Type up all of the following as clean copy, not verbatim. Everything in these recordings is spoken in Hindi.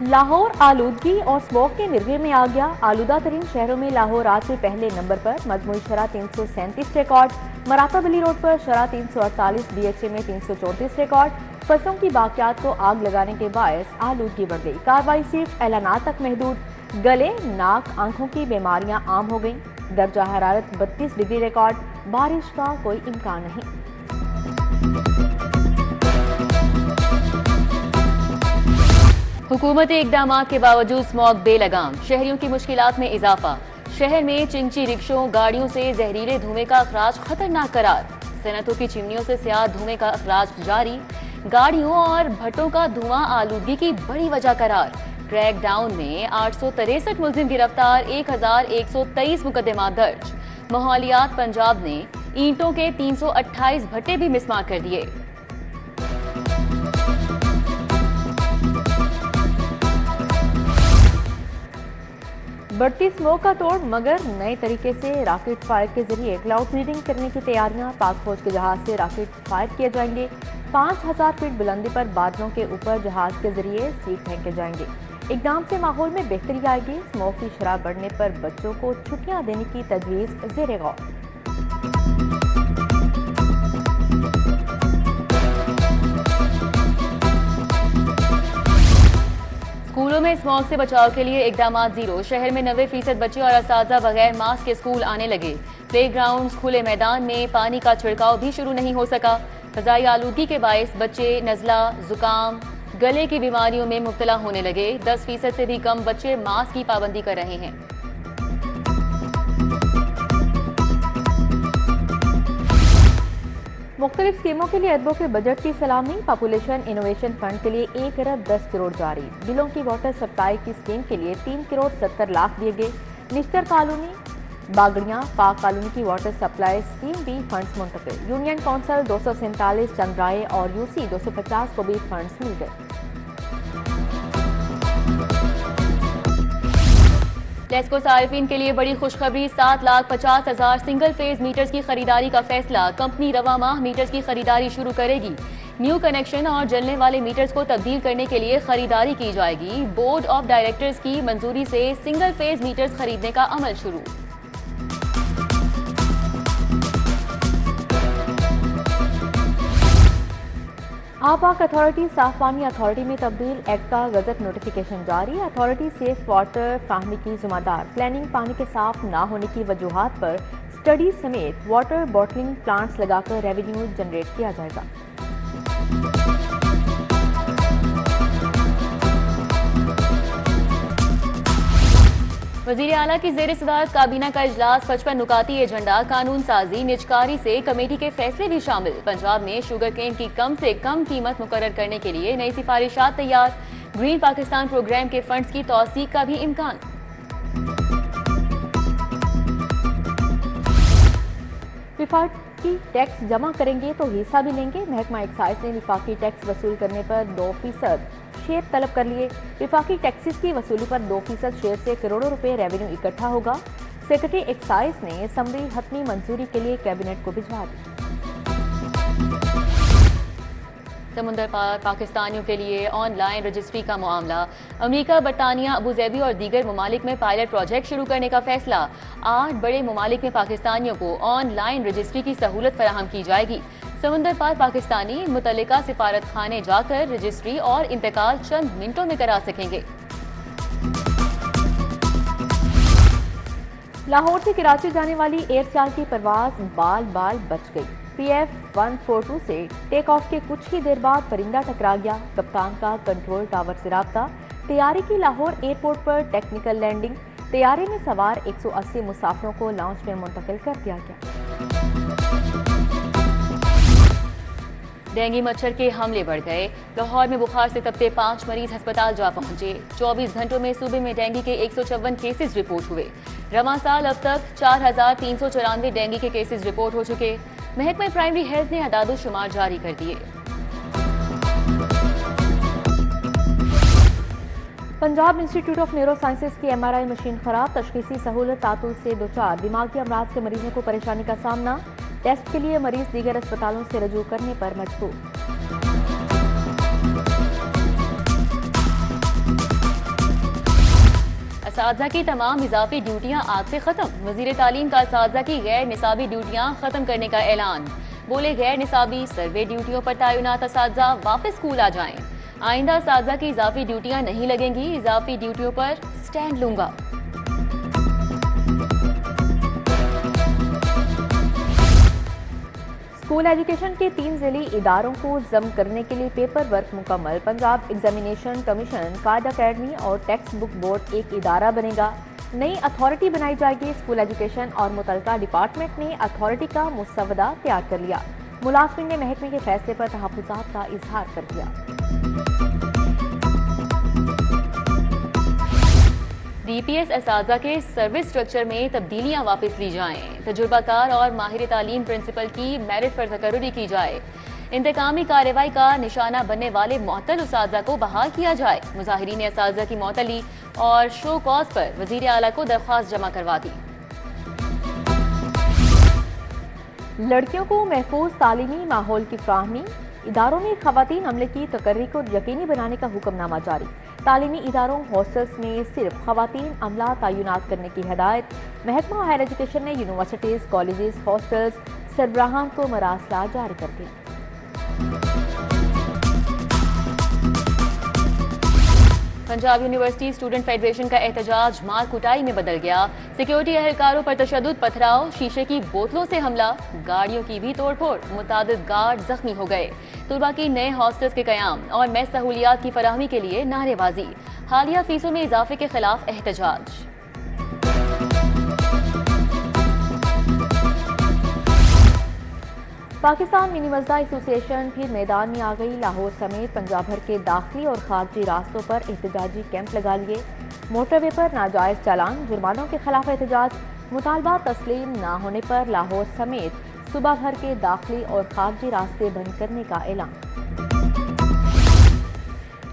लाहौर आलूदगी और स्मॉग के निर्गे में आ गया। आलूदा तरीन शहरों में लाहौर आज से पहले नंबर पर। मजमूई शरह 337 रिकॉर्ड। मराताबली रोड पर शरह 348, BHA में 334 रिकॉर्ड। फसलों की बाकियात को आग लगाने के बायस आलूदगी बढ़ गई। कार्रवाई सिर्फ ऐलानात तक महदूद। गले, नाक, आंखों की बीमारियां आम हो गईं। दर्जा हरारत 32 डिग्री रिकॉर्ड। बारिश का कोई इम्कान नहीं। हुकूमती इक़दामात के बावजूद स्मॉग बेलगाम, शहरियों की मुश्किलात में इजाफा। शहर में चिंची रिक्शों, गाड़ियों से जहरीले धुएं का अखराज खतरनाक करार। सनतों की चिमनियों से स्याह धुएं का अखराज जारी। गाड़ियों और भट्टों का धुआं आलूदगी की बड़ी वजह करार। क्रैकडाउन में 863 मुलजिम गिरफ्तार, 1123 मुकदमा दर्ज। माहौलियात पंजाब ने ईंटों के 328 भट्टे भी मिसमार कर दिए। बढ़ती स्मोक का तोड़, मगर नए तरीके से रॉकेट फायर के जरिए क्लाउड सीडिंग करने की तैयारियां। पाक फौज के जहाज से रॉकेट फायर किए जाएंगे। 5000 फीट बुलंदी पर बादलों के ऊपर जहाज के जरिए सीड फेंके जाएंगे। इकदाम से माहौल में बेहतरी आएगी। स्मोक की शराब बढ़ने पर बच्चों को छुट्टियां देने की तजवीज ज़ेरे गौर। स्कूलों में स्मॉग से बचाव के लिए इकदामात जीरो। शहर में 90% बच्चे और असातिज़ा बगैर मास्क के स्कूल आने लगे। प्लेग्राउंड, खुले मैदान में पानी का छिड़काव भी शुरू नहीं हो सका। फ़ज़ाई आलूदगी के बायस बच्चे नज़ला, जुकाम, गले की बीमारियों में मुब्तला होने लगे। 10% से भी कम बच्चे मास्क की पाबंदी कर रहे हैं। मुख्तलिफ स्कीमों के लिए अरबों के बजट की सलामी। पॉपुलेशन इनोवेशन फंड के लिए 1 अरब 10 करोड़ जारी। बिलों की वाटर सप्लाई की स्कीम के लिए 3 करोड़ 70 लाख दिए गए। निश्तर कॉलोनी, बागड़ियां, पाक कॉलोनी की वाटर सप्लाई स्कीम भी फंड्स मुंतकिल। यूनियन काउंसिल 247 चंद्राए और UC 250 को भी फंड्स मिल गए। टेस्को सारिफिन के लिए बड़ी खुशखबरी, 7,50,000 सिंगल फेज मीटर्स की खरीदारी का फैसला। कंपनी रवा माह मीटर्स की खरीदारी शुरू करेगी। न्यू कनेक्शन और जलने वाले मीटर्स को तब्दील करने के लिए खरीदारी की जाएगी। बोर्ड ऑफ डायरेक्टर्स की मंजूरी से सिंगल फेज मीटर्स खरीदने का अमल शुरू। आपाक अथॉरिटी साफ पानी अथॉरिटी में तब्दील। एक्ट का गजट नोटिफिकेशन जारी। अथॉरिटी सेफ वाटर फाहमी की जिम्मेदार। प्लानिंग पानी के साफ ना होने की वजूहात पर स्टडी समेत वाटर बॉटलिंग प्लांट्स लगाकर रेवेन्यू जनरेट किया जाएगा। वज़ीर आला की ज़ेर सदारत काबीना का इजलास। 55 नुकाती एजेंडा, कानून साजी, निजकारी से कमेटी के फैसले भी शामिल। पंजाब में शुगर केन की कम से कम कीमत मुकर्रर करने के लिए नई सिफारिशात तैयार। ग्रीन पाकिस्तान प्रोग्राम के फंड्स की तौसीक का भी इम्कान। विफाकी टैक्स जमा करेंगे तो हिस्सा भी लेंगे। महकमा एक्साइज ने विफाकी टैक्स वसूल करने पर 2% शेयर तलब कर लिए। विफाकी टैक्सेस की वसूली पर 2% शेयर से करोड़ों रुपए रेवेन्यू इकट्ठा होगा। सेक्रेटरी एक्साइज ने समरी हतमी मंजूरी के लिए कैबिनेट को भिजवा दी। समुंदर पार पाकिस्तानियों के लिए ऑनलाइन रजिस्ट्री का मामला। अमेरिका, बरतानिया, अबूजैबी और दीगर ममालिक में पायलट प्रोजेक्ट शुरू करने का फैसला। 8 बड़े ममालिक में पाकिस्तानियों को ऑनलाइन रजिस्ट्री की सहूलत फराहम की जाएगी। समुंदर पार पाकिस्तानी मुतल्लिका सिफारत खाने जाकर रजिस्ट्री और इंतकाल चंद मिनटों में करा सकेंगे। लाहौर से कराची जाने वाली एयर चाल की परवाज बाल बाल बच गई। PF 142 से टेक ऑफ के कुछ ही देर बाद परिंदा टकरा गया। कप्तान का कंट्रोल टावर से राब्ता। तैयारे की लाहौर एयरपोर्ट पर टेक्निकल लैंडिंग। तैयारे में सवार 180 मुसाफिरों को लॉन्च में मुंतकिल कर दिया गया। डेंगू मच्छर के हमले बढ़ गए। लाहौर में बुखार से तपते 5 मरीज अस्पताल जा पहुंचे। 24 घंटों में सूबे में डेंगू के 154 केसेस रिपोर्ट हुए। रवां साल अब तक 4,394 डेंगू के केसेस रिपोर्ट हो चुके। महकमा प्राइमरी हेल्थ ने अदाद-ओ-शुमार जारी कर दिए। Punjab institute of neuro sciences की MRI मशीन खराब। तशखीसी सहूलत तातुल से दो चार। दिमागी अमराज के मरीजों को परेशानी का सामना। टेस्ट के लिए मरीज दीगर अस्पतालों से रजू करने पर मजबूर। असातिज़ा की तमाम इजाफी ड्यूटियां आज से खत्म। वज़ीर तालीम का असातिज़ा की गैर निसाबी ड्यूटियां खत्म करने का ऐलान। बोले गैर निसाबी सर्वे ड्यूटियों पर तैनात असातिज़ा वापस स्कूल आ जाएं। आइंदा असातिज़ा की इजाफी ड्यूटियां नहीं लगेंगी, इजाफी ड्यूटियों पर स्टैंड लूंगा। स्कूल एजुकेशन के 3 जिली इदारों को जम करने के लिए पेपर वर्क मुकम्मल। पंजाब एग्जामिनेशन कमीशन, कायदा अकेडमी और टेक्स्ट बुक बोर्ड एक इदारा बनेगा। नई अथॉरिटी बनाई जाएगी। स्कूल एजुकेशन और मुतल्लिका डिपार्टमेंट ने अथॉरिटी का मुसवदा तैयार कर लिया। मुलाजमीन ने महकमे के फैसले पर तहफ़्फ़ुज़ात का इजहार कर दिया। DPS असातिज़ा के सर्विस स्ट्रक्चर में तब्दीलियां वापस ली जाएं। तजुर्बाकार और माहिर तालीम प्रिंसिपल की मेरिट पर तकर्रुरी की जाए। इंतकामी कार्रवाई का निशाना बनने वाले मुअत्तल असातिज़ा को बहाल किया जाए। मुजाहिरीन ने असातिज़ा की मुअत्तली और शो कॉज पर वज़ीर आला को दरख्वास्त जमा करवा दी। लड़कियों को महफूज तालीमी माहौल की फ्राहमी। इदारों में खवातीन अमले की तकर्री को यकीनी बनाने का हुक्मनामा जारी। तालीमी इदारों हॉस्टल्स में सिर्फ खवातीन अमला तैनात करने की हिदायत। महकमा हायर एजुकेशन ने यूनिवर्सिटीज, कॉलेजेस, हॉस्टल्स सरबराहान को मरासला जारी कर दी। पंजाब यूनिवर्सिटी स्टूडेंट फेडरेशन का एहतजाज मार कुटाई में बदल गया। सिक्योरिटी एहलकारों पर तशद्दुद, पथराव, शीशे की बोतलों से हमला, गाड़ियों की भी तोड़फोड़, मुतादिद गार्ड जख्मी हो गए। तुलबा की नए हॉस्टल्स के कयाम और मेस सहूलियात की फराहमी के लिए नारेबाजी। हालिया फीसों में इजाफे के खिलाफ एहतजाज। पाकिस्तान मिनी मजदा एसोसिएशन फिर मैदान में आ गई। लाहौर समेत पंजाब भर के दाखिली और खारजी रास्तों पर एहतजाजी कैंप लगा लिए। मोटरवे पर नाजायज चालान, जुर्मानों के खिलाफ एहतजाज। मुतालबा तस्लीम न होने पर लाहौर समेत सूबा भर के दाखिली और खारजी रास्ते बंद करने का ऐलान।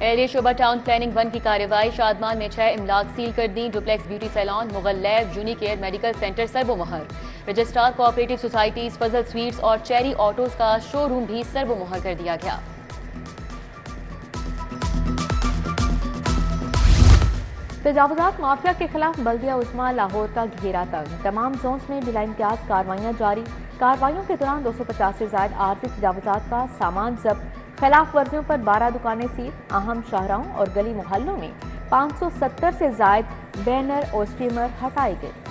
एरिया शोबा टाउन प्लानिंग 1 की कार्रवाई। शादमान में 6 इमलाक सील कर दी। Duplex beauty salon, Mughal lab, Unicare medical centre सर्वोमोहर। Registrar cooperative societies, Fazal sweets और चेरी ऑटोज का शोरूम भी सर्वोमोहर कर दिया गया। तजावुजात माफिया के खिलाफ बल्दिया उस्मा लाहौर का घेरा तंग। तमाम जोन्स में बिला इम्तियाज कार्रवाइयां जारी। कार्रवाइयों के दौरान 250 से ज्यादा आर्थिक तजावुजात का सामान जब्त। खिलाफ वर्जियों पर 12 दुकानें सील। अहम शाहराहों और गली मोहल्लों में 570 से ज्यादा बैनर और स्टीमर हटाए गए।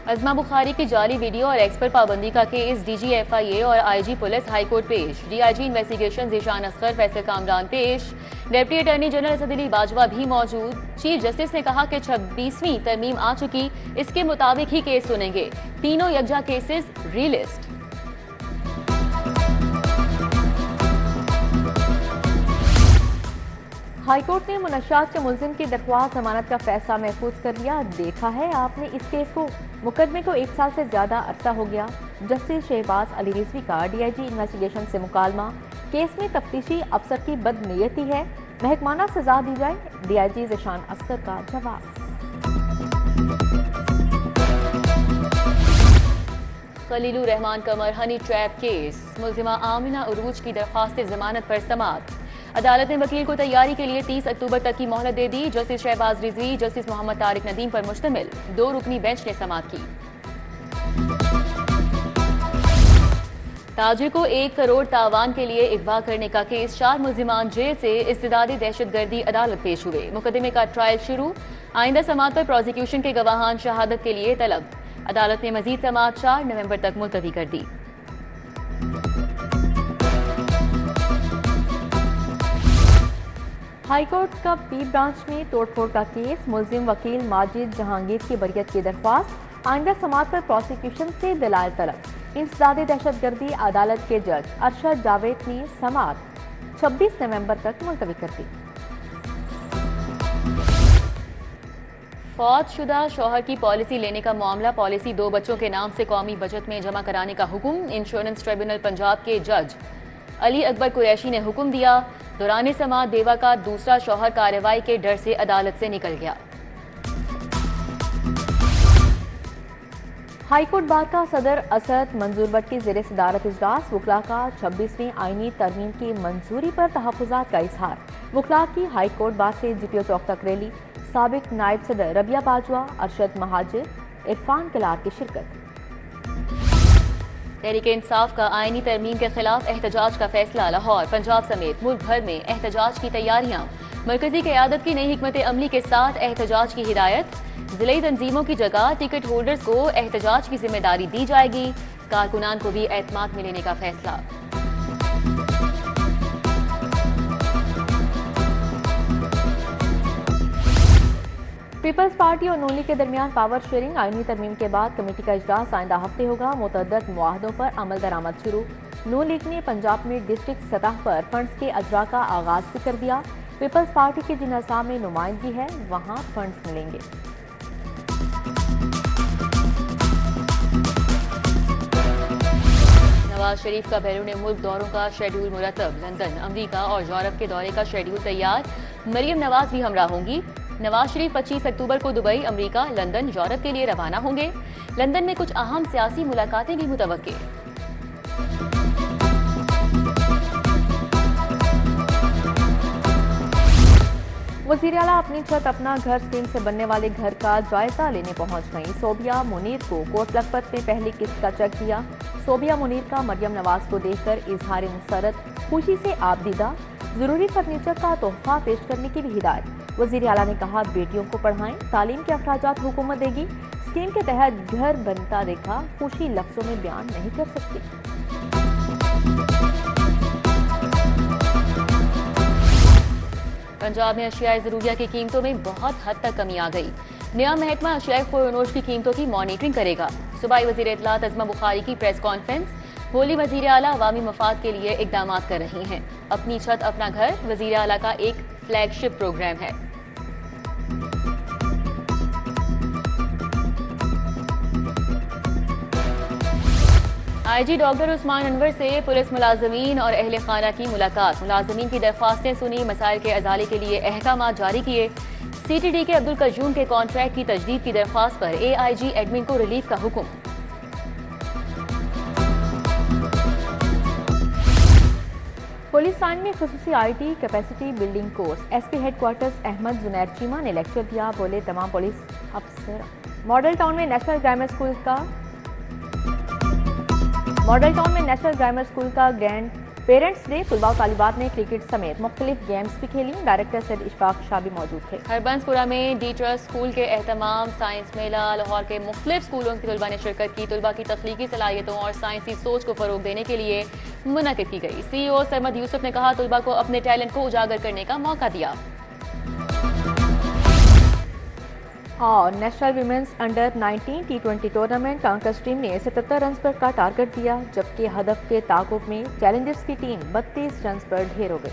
अजमा बुखारी की जाली वीडियो और एक्स पर पाबंदी का केस। DG FIA और IG पुलिस हाईकोर्ट पेश। DIG इन्वेस्टिगेशन ज़ीशान असगर, फैसल कामरान पेश। Deputy attorney general Asad Ali Bajwa भी मौजूद। चीफ जस्टिस ने कहा कि 26वीं तरमीम आ चुकी, इसके मुताबिक ही केस सुनेंगे। तीनों यकजा केसेस रीलिस्ट। हाईकोर्ट ने मुनशात के मुलजिम की दरख्वास्त जमानत का फैसला महफूज कर लिया। देखा है आपने इस केस को, मुकदमे को 1 साल से ज्यादा अरसा हो गया। जस्टिस शहबाज अली रिजवी का DIG इन्वेस्टिगेशन से मुकालमा। केस में तफ्तीशी अफसर की बदनीयती है, महकमाना सजा दी जाए। DIG ज़ीशान असगर का जवाब। खलीलुर रहमान कमर हनी ट्रैप केस। मुलजिमा आमिना उरूज की दरख्वास्त जमानत पर समाअत। अदालत ने वकील को तैयारी के लिए 30 अक्टूबर तक की मोहलत दे दी। जस्टिस शहबाज रिजवी, जस्टिस मोहम्मद तारिक नदीम पर मुश्तमिल 2 रुकनी बेंच ने समाअत की। ताजिर को 1 करोड़ तावान के लिए अगवा करने का केस। 4 मुलजिमान जेल से इस्तिदादी दहशतगर्दी अदालत पेश हुए। मुकदमे का ट्रायल शुरू। आइंदा समाअत पर प्रोसिक्यूशन के गवाहान शहादत के लिए तलब। अदालत ने मजीद समाअत 4 नवंबर तक मुलतवी कर दी। हाईकोर्ट का पी ब्रांच में तोड़फोड़ का केस। मुलजिम वकील माजिद जहांगीर की बरियत की दरख्वास्त। आइंदा समाअत पर प्रोसिक्यूशन से दलाइल तलब। इंसदादी दहशतगर्दी अदालत के जज अरशद जावेद ने समाअत 26 नवंबर तक मुलतवी कर दी। फौत शुदा शौहर की पॉलिसी लेने का मामला। पॉलिसी 2 बच्चों के नाम से कौमी बजट में जमा कराने का हुक्म। इंश्योरेंस ट्रिब्यूनल पंजाब के जज अली अकबर कुरैशी ने हुक्म दिया। दौरान समाअत देवा का दूसरा शौहर कार्रवाई के डर से अदालत से निकल गया। हाईकोर्ट बार का सदर असद मंजूर बट की ज़ेर सदारत इजलास। वकला का 26वीं आईनी तरमीम की मंजूरी पर तहफ़्फ़ुज़ात का इजहार। वकला की हाईकोर्ट बार से GPO चौक तक रैली। साबिक नायब सदर रबिया बाजवा, अरशद महाजिर, इरफान कलार की शिरकत। तहरीक इंसाफ का आईनी तरमीम के खिलाफ एहतजाज का फैसला। लाहौर, पंजाब समेत मुल्क भर में एहतजाज की तैयारियां। मरकजी क़यादत की नई हिकमत अमली के साथ एहतजाज की हिदायत। जिले तंजीमों की जगह टिकट होल्डर्स को एहतजाज की जिम्मेदारी दी जाएगी। कारकुनान को भी एतमाद में लेने का फैसला। पीपल्स पार्टी और नून लीग के दरमियान पावर शेयरिंग। आईनी तरमीम के बाद कमेटी का इजलास आइंदा हफ्ते होगा। मुतअद्दिद मुआहदों पर अमल दरामद शुरू। नून लीग ने पंजाब में डिस्ट्रिक्ट सतह पर फंड्स के अजरा का आगाज भी कर दिया। पीपल्स पार्टी के जिन अज़ा में नुमाइंदगी है वहाँ फंड्स मिलेंगे। नवाज शरीफ का बैरून मुल्क दौरों का शेड्यूल मुरतब। लंदन, अमरीका और यूरोप के दौरे का शेड्यूल तैयार। मरियम नवाज भी हमरा होंगी। नवाज शरीफ 25 अक्टूबर को दुबई, अमरीका, लंदन, यूरोप के लिए रवाना होंगे। लंदन में कुछ अहम सियासी मुलाकातें भी मुतवक्के। वज़ीर आला अपनी छत अपना घर स्कीम से बनने वाले घर का जायजा लेने पहुंच गई। सोबिया मुनीर को कोट लखपत में पहली किस्त का चेक दिया। सोबिया मुनीर का मरियम नवाज को देखकर इजहार मुसरत, खुशी से आबदीदा। जरूरी फर्नीचर का तोहफा पेश करने की भी हिदायत। वज़ीर आला ने कहा, बेटियों को पढ़ाएं, तालीम के अखराजात हुकूमत देगी। स्कीम के तहत घर बनता देखा, खुशी लफ्जों में बयान नहीं कर सकती। पंजाब में अशियाए ज़रूरिया की कीमतों में बहुत हद तक कमी आ गई। नया महकमा अशियाए ख़ुरोनोश की कीमतों की मॉनिटरिंग करेगा। सूबाई वज़ीर इत्तलात अज़मा बुखारी की प्रेस कॉन्फ्रेंस। बोली, वज़ीर आला अवामी मफाद के लिए इक़दाम कर रही हैं। अपनी छत अपना घर वज़ीर आला का एक फ्लैगशिप प्रोग्राम है। IG डॉक्टर उस्मान अनवर से पुलिस मुलाजमीन और अहले खाना की मुलाकात। मुलाजमीन की दरख्वास्तें सुनी, मसाइल के अजाले के लिए अहकाम जारी किए। CTD के अब्दुल कयूम के कॉन्ट्रैक्ट की तजदीद की दरख्वास्त पर AIG एडमिन को रिलीफ का हुक्म। पुलिस लाइन में खुसूसी IT capacity building course. SP headquarters Ahmad Junaid Cheema ने लेक्चर दिया। बोले, तमाम पुलिस अफसर। मॉडल टाउन में नेशनल ग्रामर स्कूल का ग्रैंड पेरेंट्स डे। तुलबा और तालिबात ने क्रिकेट समेत मुख्तलिफ गेम्स भी खेली। डायरेक्टर सैयद इशफाक शाह भी मौजूद थे। हरबंसपुरा में डी ट्रस्ट स्कूल के एहतमाम, साइंस मेला। लाहौर के मुख्तलिफ स्कूलों की तुलबा ने शिरकत की। तुलबा की तख्लीकी सलाहियतों और साइंसी सोच को फरोग देने के लिए मुनक़िद की गई। CEO सरमद यूसुफ ने कहा, तुलबा को अपने टैलेंट को उजागर करने का मौका दिया। और national women's under 19 T20 tournament कांकस टीम ने 77 रन पर का टारगेट दिया, जबकि हदफ के ताकुब में चैलेंजर्स की टीम 32 रन पर ढेर हो गई।